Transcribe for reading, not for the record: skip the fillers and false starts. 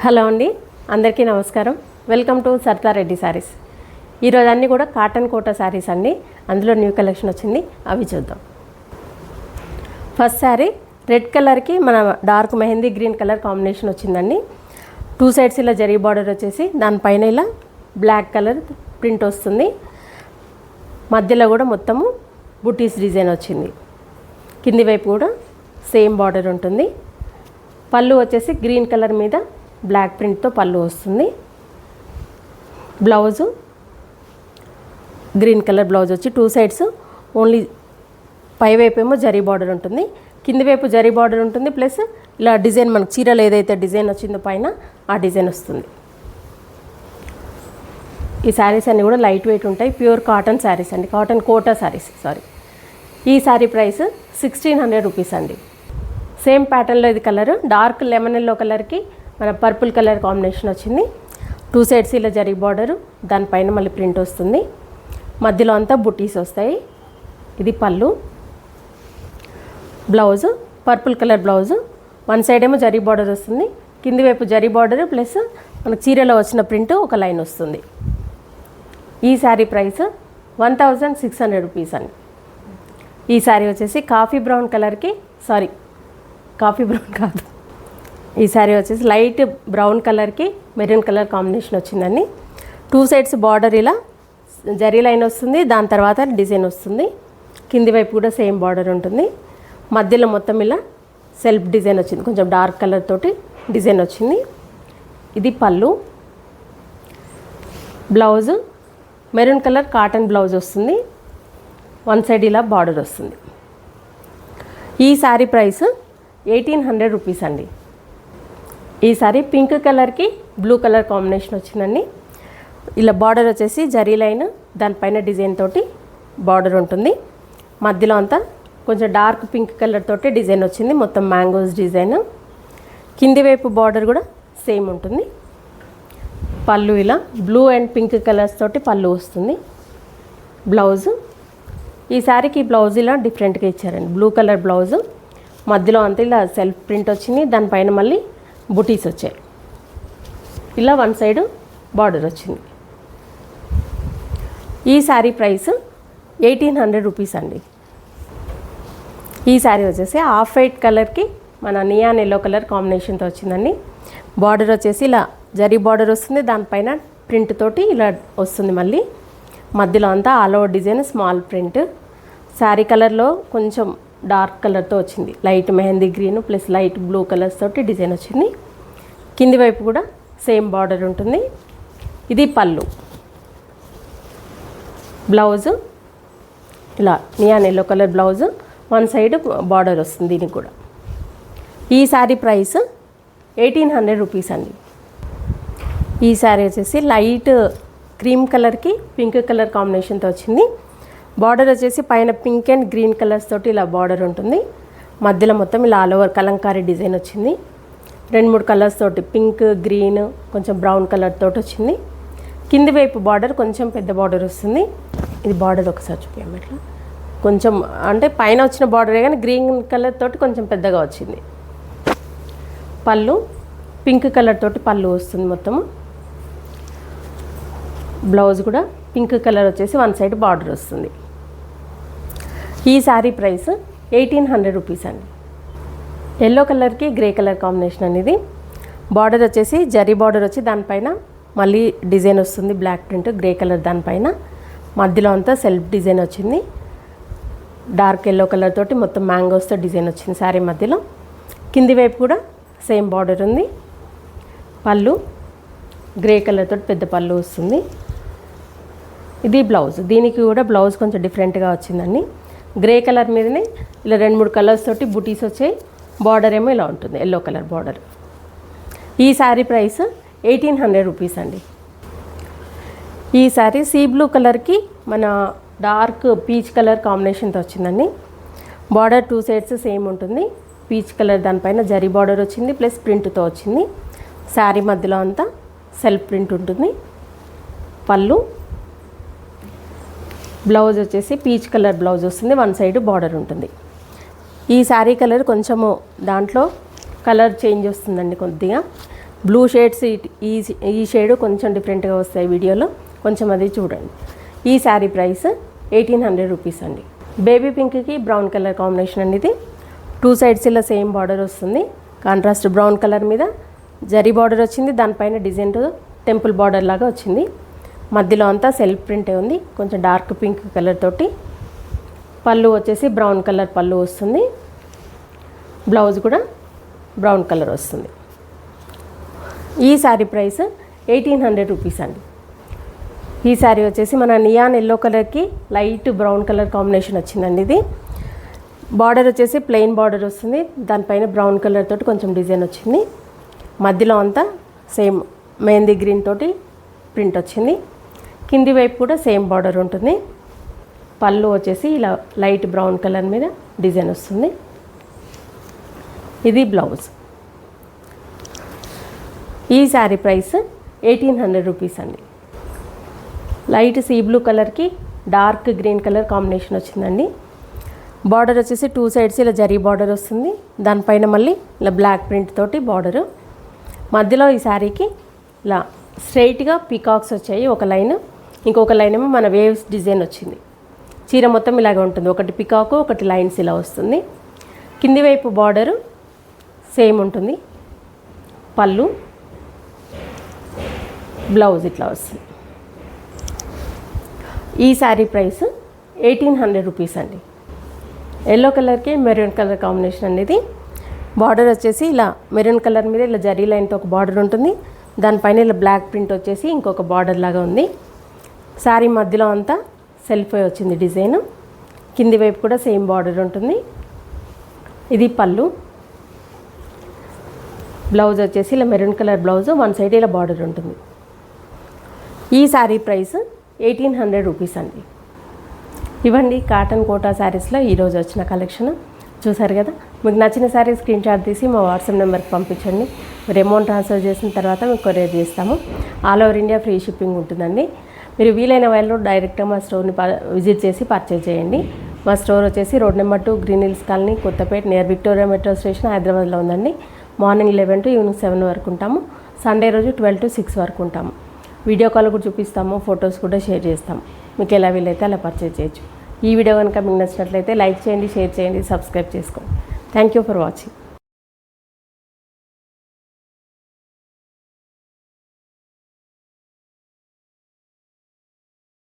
Hello అండి, అందరికీ నమస్కారం. Welcome to Sardareddy saris. ఈరోజు అన్నీ కూడా కాటన్ కోటా శారీస్ అండి. అందులో న్యూ కలెక్షన్ వచ్చింది, అవి చూద్దాం. ఫస్ట్ శారీ రెడ్ కలర్కి మన dark mehndi green colour combination వచ్చిందండి. 2 సైడ్స్ ఇలా జరీ బార్డర్ వచ్చేసి దానిపైన ఇలా బ్లాక్ కలర్ ప్రింట్ వస్తుంది. మధ్యలో కూడా మొత్తము బుటీస్ డిజైన్ వచ్చింది. కింది వైపు కూడా సేమ్ బార్డర్ ఉంటుంది. పళ్ళు వచ్చేసి గ్రీన్ కలర్ మీద బ్లాక్ ప్రింట్తో పళ్ళు వస్తుంది. బ్లౌజు గ్రీన్ కలర్ బ్లౌజ్ వచ్చి 2 సైడ్స్ ఓన్లీ పై వైపు ఏమో జరీ బార్డర్ ఉంటుంది, కింది వైపు జరీ బార్డర్ ఉంటుంది. ప్లస్ ఇలా డిజైన్ మనకు చీరలో ఏదైతే డిజైన్ వచ్చిందో పైన ఆ డిజైన్ వస్తుంది. ఈ శారీస్ అన్నీ కూడా లైట్ వెయిట్ ఉంటాయి. ప్యూర్ కాటన్ శారీస్ అండి, కాటన్ కోటా శారీస్. ఈ శారీ ప్రైస్ 1600 రూపీస్ అండి. సేమ్ ప్యాటర్న్లో ఇది కలర్ డార్క్ లెమన్ ఎల్లో కలర్కి మన పర్పుల్ కలర్ కాంబినేషన్ వచ్చింది. 2 సైడ్స్ ఇలా జరీ బార్డరు, దానిపైన మళ్ళీ ప్రింట్ వస్తుంది. మధ్యలో అంతా బుటీస్ వస్తాయి. ఇది పళ్ళు. Blouse purple colour blouse, 1 side ఏమో జరీ బార్డర్ వస్తుంది, కింది వైపు జరీ బార్డర్ ప్లస్ మనకు చీరలో వచ్చిన ప్రింట్ ఒక లైన్ వస్తుంది. ఈ శారీ ప్రైస్ 1600 రూపీస్ అండి. ఈ శారీ వచ్చేసి కాఫీ బ్రౌన్ కలర్కి కాఫీ బ్రౌన్ కాదు, ఈ శారీ వచ్చేసి లైట్ బ్రౌన్ కలర్కి మెరూన్ కలర్ కాంబినేషన్ వచ్చిందండి. 2 సైడ్స్ బార్డర్ ఇలా జరీ లైన్ వస్తుంది, దాని తర్వాత డిజైన్ వస్తుంది. కింది వైపు కూడా సేమ్ బార్డర్ ఉంటుంది. మధ్యలో మొత్తం ఇలా సెల్ఫ్ డిజైన్ వచ్చింది, కొంచెం డార్క్ కలర్ తోటి డిజైన్ వచ్చింది. ఇది పళ్ళు. Blouse maroon colour cotton blouse వస్తుంది, 1 సైడ్ ఇలా బార్డర్ వస్తుంది. ఈ శారీ ప్రైస్ 1800 రూపీస్ అండి. ఈ శారీ పింక్ కలర్కి బ్లూ కలర్ కాంబినేషన్ వచ్చిందండి. ఇలా బార్డర్ వచ్చేసి జరీ లైన్, దానిపైన డిజైన్ తోటి బార్డర్ ఉంటుంది. మధ్యలో అంతా కొంచెం డార్క్ పింక్ కలర్ తోటి డిజైన్ వచ్చింది, మొత్తం మ్యాంగోస్ డిజైన్. కింది వైపు బార్డర్ కూడా సేమ్ ఉంటుంది. పళ్ళు ఇలా బ్లూ అండ్ పింక్ కలర్స్ తోటి పళ్ళు వస్తుంది. బ్లౌజు ఈ శారీకి బ్లౌజ్ ఇలా డిఫరెంట్గా ఇచ్చారండి. బ్లూ కలర్ బ్లౌజు, మధ్యలో అంతా ఇలా సెల్ఫ్ ప్రింట్ వచ్చింది, దానిపైన మళ్ళీ బుటీస్ వచ్చాయి. ఇలా 1 సైడ్ బార్డర్ వచ్చింది. ఈ శారీ ప్రైస్ 1800 రూపీస్ అండి. ఈ శారీ వచ్చేసి ఆఫ్ వైట్ కలర్కి మన నియాన్ ఎల్లో కలర్ కాంబినేషన్తో వచ్చిందండి. బార్డర్ వచ్చేసి ఇలా జరీ బార్డర్ వస్తుంది, దానిపైన ప్రింట్ తోటి ఇలా వస్తుంది. మళ్ళీ మధ్యలో అంతా all over design small print. Sari కలర్లో కొంచెం డార్క్ కలర్తో వచ్చింది, light mehndi green plus light blue colours తోటి డిజైన్ వచ్చింది. కింది వైపు కూడా సేమ్ బార్డర్ ఉంటుంది. ఇది పళ్ళు. బ్లౌజు ఇలా neon yellow colour blouse, 1 side border వస్తుంది దీనికి కూడా. ఈ శారీ ప్రైస్ 1800 రూపీస్ అండి. ఈ శారీ వచ్చేసి లైట్ క్రీమ్ కలర్కి పింక్ కలర్ కాంబినేషన్తో వచ్చింది. బార్డర్ వచ్చేసి పైన పింక్ అండ్ గ్రీన్ కలర్స్ తోటి ఇలా బార్డర్ ఉంటుంది. మధ్యలో మొత్తం ఇలా ఆల్ ఓవర్ కలంకారీ డిజైన్ వచ్చింది. 2-3 కలర్స్ తోటి పింక్ గ్రీన్ కొంచెం బ్రౌన్ కలర్ తోటి వచ్చింది. కింది వైపు బార్డర్ కొంచెం పెద్ద బార్డర్ వస్తుంది. ఇది బార్డర్ ఒకసారి చూపించాము, ఇట్లా కొంచెం అంటే పైన వచ్చిన బార్డరే కానీ గ్రీన్ కలర్ తోటి కొంచెం పెద్దగా వచ్చింది. పళ్ళు పింక్ కలర్ తోటి పళ్ళు వస్తుంది మొత్తము. బ్లౌజ్ కూడా పింక్ కలర్ వచ్చేసి 1 సైడ్ బార్డర్ వస్తుంది. ఈ శారీ ప్రైస్ 1800 రూపీస్ అండి. ఎల్లో కలర్కి గ్రే కలర్ కాంబినేషన్ అనేది. బార్డర్ వచ్చేసి జరీ బార్డర్ వచ్చి దానిపైన మళ్ళీ డిజైన్ వస్తుంది, బ్లాక్ ప్రింట్ గ్రే కలర్ దానిపైన. మధ్యలో అంతా సెల్ఫ్ డిజైన్ వచ్చింది, డార్క్ ఎల్లో కలర్ తోటి మొత్తం మ్యాంగోస్తో డిజైన్ వచ్చింది శారీ మధ్యలో. కింది వైపు కూడా సేమ్ బార్డర్ ఉంది. పళ్ళు గ్రే కలర్ తోటి పెద్ద పళ్ళు వస్తుంది. ఇది బ్లౌజ్. దీనికి కూడా బ్లౌజ్ కొంచెం డిఫరెంట్గా వచ్చిందండి. గ్రే కలర్ మీదనే ఇలా 2-3 కలర్స్ తోటి బుటీస్ వచ్చాయి. బార్డర్ ఏమో ఇలా ఉంటుంది, ఎల్లో కలర్ బార్డర్. ఈ శారీ ప్రైస్ 1800 రూపీస్ అండి. ఈ శారీ సీ బ్లూ కలర్కి మన డార్క్ పీచ్ కలర్ కాంబినేషన్తో వచ్చిందండి. బార్డర్ 2 సైడ్స్ సేమ్ ఉంటుంది. పీచ్ కలర్ దానిపైన జరీ బార్డర్ వచ్చింది ప్లస్ ప్రింట్తో వచ్చింది. శారీ మధ్యలో అంతా సెల్ఫ్ ప్రింట్ ఉంటుంది. పళ్ళు బ్లౌజ్ వచ్చేసి పీచ్ కలర్ బ్లౌజ్ వస్తుంది, 1 సైడ్ బార్డర్ ఉంటుంది. ఈ శారీ కలర్ కొంచెము దాంట్లో కలర్ చేంజ్ వస్తుందండి కొద్దిగా. బ్లూ షేడ్స్ ఈ షేడ్ కొంచెం డిఫరెంట్గా వస్తాయి వీడియోలో, కొంచెం అది చూడండి. ఈ శారీ ప్రైస్ 1800 రూపీస్ అండి. బేబీ పింక్కి బ్రౌన్ కలర్ కాంబినేషన్ అండి ఇది. 2 సైడ్స్ ఇలా సేమ్ బార్డర్ వస్తుంది. కాంట్రాస్ట్ బ్రౌన్ కలర్ మీద జరీ బార్డర్ వచ్చింది, దానిపైన డిజైన్ టెంపుల్ బార్డర్ లాగా వచ్చింది. మధ్యలో అంతా సెల్ఫ్ ప్రింటే ఉంది, కొంచెం డార్క్ పింక్ కలర్ తోటి. పళ్ళు వచ్చేసి బ్రౌన్ కలర్ పళ్ళు వస్తుంది. బ్లౌజ్ కూడా బ్రౌన్ కలర్ వస్తుంది. ఈ శారీ ప్రైస్ 1800 రూపీస్ అండి. ఈ శారీ వచ్చేసి మన నియాన్ ఎల్లో కలర్కి లైట్ బ్రౌన్ కలర్ కాంబినేషన్ వచ్చిందండి. ఇది బార్డర్ వచ్చేసి ప్లెయిన్ బార్డర్ వస్తుంది, దానిపైన బ్రౌన్ కలర్ తోటి కొంచెం డిజైన్ వచ్చింది. మధ్యలో అంతా సేమ్ మెహందీ గ్రీన్ తోటి ప్రింట్ వచ్చింది. కింది వైపు కూడా సేమ్ బార్డర్ ఉంటుంది. పళ్ళు వచ్చేసి ఇలా లైట్ బ్రౌన్ కలర్ మీద డిజైన్ వస్తుంది. ఇది బ్లౌజ్. ఈ శారీ ప్రైస్ 1800 రూపీస్ అండి. లైట్ సీ బ్లూ కలర్కి డార్క్ గ్రీన్ కలర్ కాంబినేషన్ వచ్చిందండి. బార్డర్ వచ్చేసి 2 సైడ్స్ ఇలా జరీ బార్డర్ వస్తుంది, దానిపైన మళ్ళీ ఇలా బ్లాక్ ప్రింట్ తోటి బార్డరు. మధ్యలో ఈ శారీకి ఇలా స్ట్రైట్గా పీకాక్స్ వచ్చాయి, ఒక లైన్, ఇంకొక లైన్ ఏమో మన వేవ్స్ డిజైన్ వచ్చింది. చీర మొత్తం ఇలాగే ఉంటుంది, ఒకటి పికాకు ఒకటి లైన్స్ ఇలా వస్తుంది. కింది వైపు బార్డరు సేమ్ ఉంటుంది. పళ్ళు, బ్లౌజ్ ఇట్లా వస్తుంది. ఈ శారీ ప్రైస్ 1800 రూపీస్ అండి. ఎల్లో కలర్కి మెరూన్ కలర్ కాంబినేషన్ అనేది. బార్డర్ వచ్చేసి ఇలా మెరూన్ కలర్ మీద ఇలా జరీ లైన్తో ఒక బార్డర్ ఉంటుంది, దానిపైన ఇలా బ్లాక్ ప్రింట్ వచ్చేసి ఇంకొక బార్డర్ లాగా ఉంది. శారీ మధ్యలో అంతా సెల్ఫ్ వచ్చింది డిజైన్. కింది వైపు కూడా సేమ్ బార్డర్ ఉంటుంది. ఇది పళ్ళు. బ్లౌజ్ వచ్చేసి ఇలా మెరూన్ కలర్ బ్లౌజ్, 1 సైడ్ ఇలా బార్డర్ ఉంటుంది. ఈ శారీ ప్రైస్ 1800 రూపీస్ అండి. ఇవ్వండి కాటన్ కోటా శారీస్లో ఈరోజు వచ్చిన కలెక్షన్ చూసారు కదా. మీకు నచ్చిన శారీ స్క్రీన్ షాట్ తీసి మా వాట్సాప్ నెంబర్కి పంపించండి. మీరు అమౌంట్ ట్రాన్స్ఫర్ చేసిన తర్వాత మీకు కొరియర్ చేస్తాము. All over India free shipping ఉంటుందండి. మీరు వీలైన వాళ్ళు డైరెక్ట్గా మా స్టోర్ని విజిట్ చేసి పర్చేజ్ చేయండి. మా స్టోర్ వచ్చేసి road number 2 green hills colony, Kothapet, near Victoria metro station, హైదరాబాద్లో ఉందండి. మార్నింగ్ 11 to ఈవినింగ్ 7 వరకు ఉంటాము. సండే రోజు 12 to 6 వరకు ఉంటాము. వీడియో కాల్ కూడా చూపిస్తాము, ఫొటోస్ కూడా షేర్ చేస్తాము. మీకు ఎలా వీలైతే అలా పర్చేజ్ చేయొచ్చు. ఈ వీడియో కనుక మీకు నచ్చినట్లయితే లైక్ చేయండి, షేర్ చేయండి, సబ్స్క్రైబ్ చేసుకోండి. Thank you for watching.